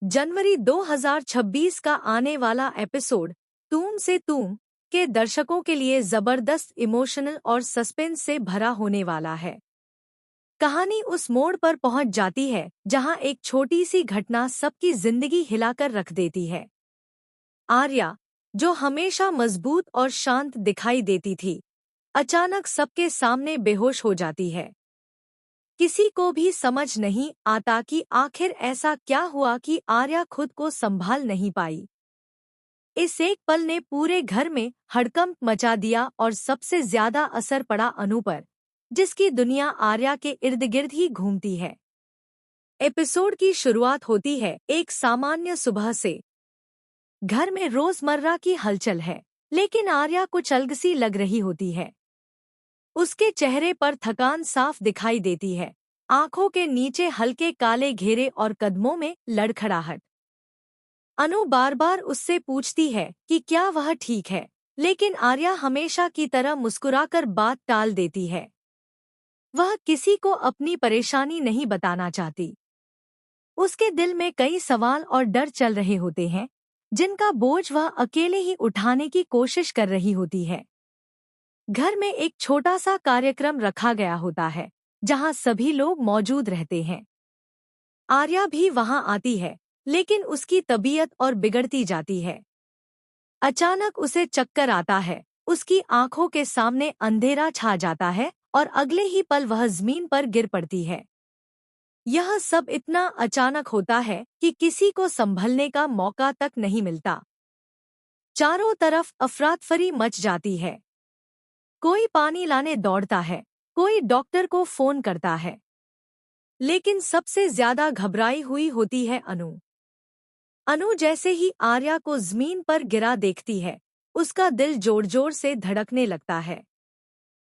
जनवरी 2026 का आने वाला एपिसोड तूम से तूम के दर्शकों के लिए जबरदस्त इमोशनल और सस्पेंस से भरा होने वाला है। कहानी उस मोड़ पर पहुंच जाती है जहां एक छोटी सी घटना सबकी जिंदगी हिलाकर रख देती है। आर्या, जो हमेशा मजबूत और शांत दिखाई देती थी, अचानक सबके सामने बेहोश हो जाती है। किसी को भी समझ नहीं आता कि आखिर ऐसा क्या हुआ कि आर्या खुद को संभाल नहीं पाई। इस एक पल ने पूरे घर में हड़कंप मचा दिया और सबसे ज्यादा असर पड़ा अनु पर, जिसकी दुनिया आर्या के इर्द गिर्द ही घूमती है। एपिसोड की शुरुआत होती है एक सामान्य सुबह से। घर में रोजमर्रा की हलचल है, लेकिन आर्या कुछ अलग सी लग रही होती है। उसके चेहरे पर थकान साफ दिखाई देती है, आंखों के नीचे हल्के काले घेरे और कदमों में लड़खड़ाहट। अनु बार बार उससे पूछती है कि क्या वह ठीक है, लेकिन आर्या हमेशा की तरह मुस्कुराकर बात टाल देती है। वह किसी को अपनी परेशानी नहीं बताना चाहती। उसके दिल में कई सवाल और डर चल रहे होते हैं, जिनका बोझ वह अकेले ही उठाने की कोशिश कर रही होती है। घर में एक छोटा सा कार्यक्रम रखा गया होता है, जहां सभी लोग मौजूद रहते हैं। आर्या भी वहां आती है, लेकिन उसकी तबीयत और बिगड़ती जाती है। अचानक उसे चक्कर आता है, उसकी आंखों के सामने अंधेरा छा जाता है और अगले ही पल वह जमीन पर गिर पड़ती है। यह सब इतना अचानक होता है कि किसी को संभलने का मौका तक नहीं मिलता। चारों तरफ अफरातफरी मच जाती है। कोई पानी लाने दौड़ता है, कोई डॉक्टर को फोन करता है, लेकिन सबसे ज्यादा घबराई हुई होती है अनु। अनु जैसे ही आर्या को जमीन पर गिरा देखती है, उसका दिल जोर जोर से धड़कने लगता है।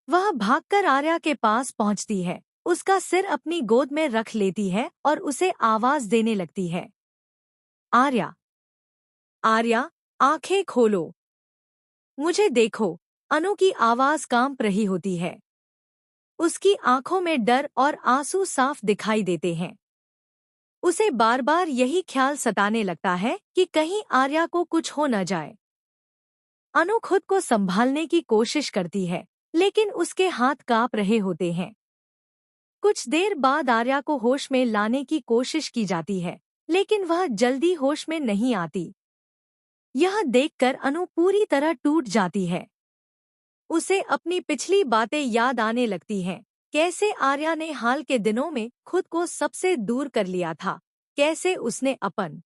वह भागकर आर्या के पास पहुंचती है, उसका सिर अपनी गोद में रख लेती है और उसे आवाज देने लगती है, आर्या, आर्या, आंखें खोलो, मुझे देखो। अनु की आवाज कांप रही होती है। उसकी आंखों में डर और आंसू साफ दिखाई देते हैं। उसे बार बार यही ख्याल सताने लगता है कि कहीं आर्या को कुछ हो न जाए। अनु खुद को संभालने की कोशिश करती है, लेकिन उसके हाथ कांप रहे होते हैं। कुछ देर बाद आर्या को होश में लाने की कोशिश की जाती है, लेकिन वह जल्दी होश में नहीं आती। यह देखकर अनु पूरी तरह टूट जाती है। उसे अपनी पिछली बातें याद आने लगती हैं। कैसे आर्या ने हाल के दिनों में खुद को सबसे दूर कर लिया था, कैसे उसने अपन